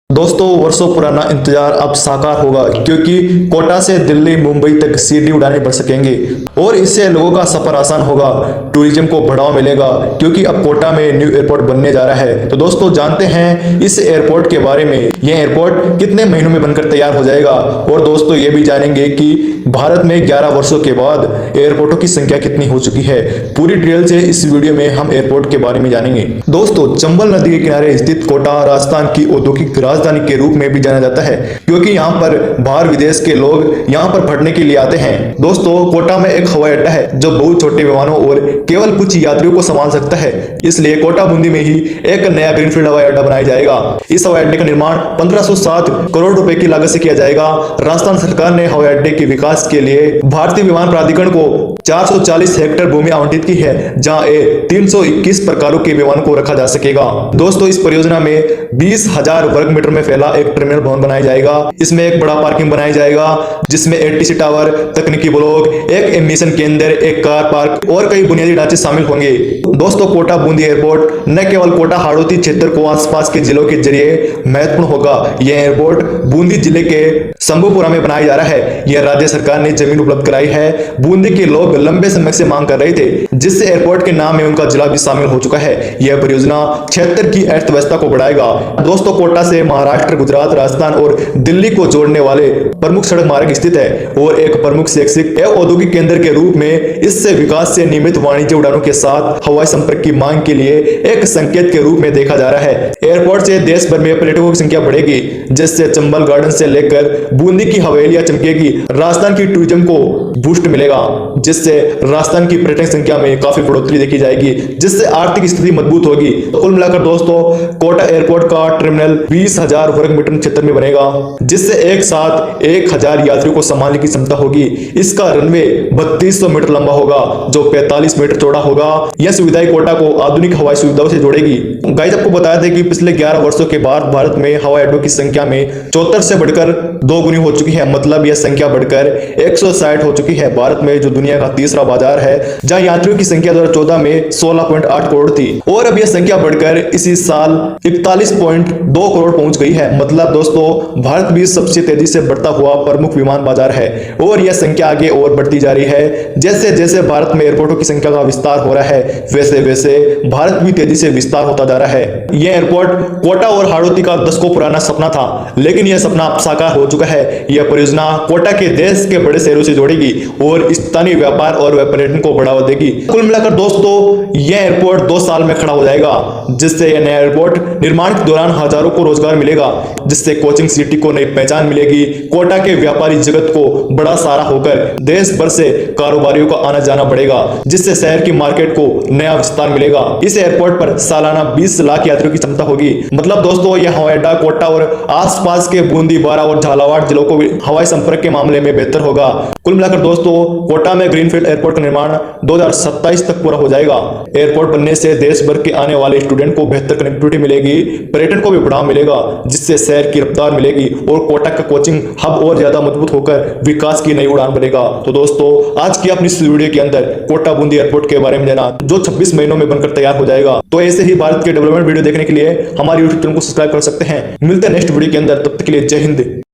दोस्तों वर्षों पुराना इंतजार अब साकार होगा क्योंकि कोटा से दिल्ली मुंबई तक सीधी उड़ानें बढ़ सकेंगे और इससे लोगों का सफर आसान होगा। टूरिज्म को बढ़ावा मिलेगा क्योंकि अब कोटा में न्यू एयरपोर्ट बनने जा रहा है। तो दोस्तों जानते हैं इस एयरपोर्ट के बारे में। यह एयरपोर्ट कितने महीनों में बनकर तैयार हो जाएगा और दोस्तों ये भी जानेंगे कि भारत में 11 वर्षों के बाद एयरपोर्टों की संख्या कितनी हो चुकी है। पूरी डिटेल से इस वीडियो में हम एयरपोर्ट के बारे में जानेंगे। दोस्तों चंबल नदी के किनारे स्थित कोटा राजस्थान की औद्योगिक राजधानी के रूप में भी जाना जाता है क्योंकि यहाँ पर बाहर विदेश के लोग यहाँ पर पढ़ने के लिए आते हैं। दोस्तों कोटा में एक हवाई अड्डा है जो बहुत छोटे विमानों और केवल कुछ यात्रियों को संभाल सकता है, इसलिए कोटा बूंदी में ही एक नया ग्रीनफील्ड हवाई अड्डा बनाया जाएगा। इस हवाई अड्डे का निर्माण 1507 करोड़ रुपए की लागत से किया जाएगा। राजस्थान सरकार ने हवाई अड्डे के विकास के लिए भारतीय विमान प्राधिकरण को 440 हेक्टेयर भूमि आवंटित की है, जहां 321 प्रकारों के विमानों को रखा जा सकेगा। दोस्तों इस परियोजना में 20,000 वर्ग मीटर में फैला एक टर्मिनल भवन बनाया जाएगा। इसमें एक बड़ा पार्किंग बनाया जाएगा जिसमें एटीसी टावर, तकनीकी ब्लॉक, एक एमिशन केंद्र, एक कार पार्क और कई बुनियादी ढांचे शामिल होंगे। दोस्तों कोटा बूंदी एयरपोर्ट न केवल कोटा हाड़ौती क्षेत्र को आसपास के जिलों के जरिए महत्वपूर्ण होगा। यह एयरपोर्ट बूंदी जिले के शंभुपुरा में बनाया जा रहा है। यह राज्य सरकार ने जमीन उपलब्ध कराई है। बूंदी के लोग लंबे समय से मांग कर रहे थे, जिससे एयरपोर्ट के नाम में उनका जिला भी शामिल हो चुका है। यह परियोजना क्षेत्र की अर्थव्यवस्था को बढ़ाएगा। दोस्तों कोटा से महाराष्ट्र, गुजरात, राजस्थान और दिल्ली को जोड़ने वाले प्रमुख सड़क मार्ग स्थित है और एक प्रमुख शैक्षिक एवं औद्योगिक केंद्र के रूप में इससे विकास से नियमित वाणिज्य उड़ानों के साथ हवाई संपर्क की मांग के लिए एक संकेत के रूप में देखा जा रहा है। एयरपोर्ट से देश भर में पर्यटकों की संख्या बढ़ेगी, जिससे चंबल गार्डन से लेकर बूंदी की हवेलियां चमकेगी। राजस्थान की टूरिज्म को बूस्ट मिलेगा, जिससे राजस्थान की पर्यटन संख्या में काफी बढ़ोतरी देखी जाएगी, जिससे आर्थिक स्थिति मजबूत होगी। तो कुल मिलाकर दोस्तों कोटा एयरपोर्ट का टर्मिनल 20,000 वर्ग मीटर क्षेत्र में बनेगा, जिससे एक साथ 1,000 यात्रियों को संभालने की क्षमता होगी। इसका रनवे 3200 मीटर लंबा होगा जो 45 मीटर चौड़ा होगा। यह सुविधाएं कोटा को आधुनिक हवाई सुविधाओं से जोड़ेगी। गाइस आपको बताया था कि पिछले 11 वर्षों के बाद भारत में हवाई अड्डों की संख्या में 74 से बढ़कर 2 गुनी हो चुकी है। मतलब यह संख्या बढ़कर 160 हो चुकी है। भारत में जो दुनिया का तीसरा बाजार है, जहां यात्रियों की संख्या 2014 में 16.8 करोड़ थी और अब यह संख्या बढ़कर इसी साल 41.2 करोड़ पहुंच गई है। मतलब दोस्तों भारत भी सबसे तेजी से बढ़ता हुआ प्रमुख विमान बाजार है और यह संख्या आगे और बढ़ती जा रही है। जैसे जैसे भारत में एयरपोर्टों की संख्या का विस्तार हो रहा है, वैसे वैसे भारत भी तेजी से विस्तार होता जा रहा है। यह एयरपोर्ट कोटा और हाड़ौती का दशकों पुराना सपना था, लेकिन यह सपना अब साकार हो चुका है। यह परियोजना कोटा के देश के बड़े शहरों से जोड़ेगी और स्थानीय व्यापार और पर्यटन को बढ़ावा देगी। कुल मिलाकर दोस्तों यह एयरपोर्ट 2 साल में खड़ा हो जाएगा, जिससे यह नया एयरपोर्ट निर्माण के दौरान हजारों को रोजगार मिलेगा, जिससे कोचिंग सिटी को नई पहचान मिलेगी। कोटा के व्यापारी जगत को बड़ा सहारा होकर देश भर से कारोबारियों का आना जाना बढ़ेगा, जिससे शहर की मार्केट को नया विस्तार मिलेगा। इस एयरपोर्ट पर सालाना 20 लाख यात्रियों की क्षमता होगी। मतलब दोस्तों यह हवाई अड्डा कोटा और आसपास के बूंदी, बारा और झालावाड़ जिलों को हवाई संपर्क के मामले में बेहतर होगा। कुल मिलाकर दोस्तों कोटा में ग्रीनफील्ड एयरपोर्ट का निर्माण 2027 तक पूरा हो जाएगा। एयरपोर्ट बनने से देश भर के आने वाले स्टूडेंट को बेहतर कनेक्टिविटी मिलेगी, पर्यटन को भी बढ़ावा मिलेगा, जिससे शहर की रफ्तार मिलेगी और कोटा का कोचिंग हब और ज्यादा मजबूत होकर विकास की नई उड़ान बनेगा। तो दोस्तों आज की अपनी इस वीडियो के अंदर कोटा बूंदी एयरपोर्ट के बारे में जाना, जो 26 महीनों में बनकर तैयार हो जाएगा। तो ऐसे ही भारत के डेवलपमेंट वीडियो देखने के लिए हमारे यूट्यूब चैनल को सब्सक्राइब कर सकते हैं। मिलते हैं नेक्स्ट वीडियो के अंदर, तब तक के लिए जय हिंद।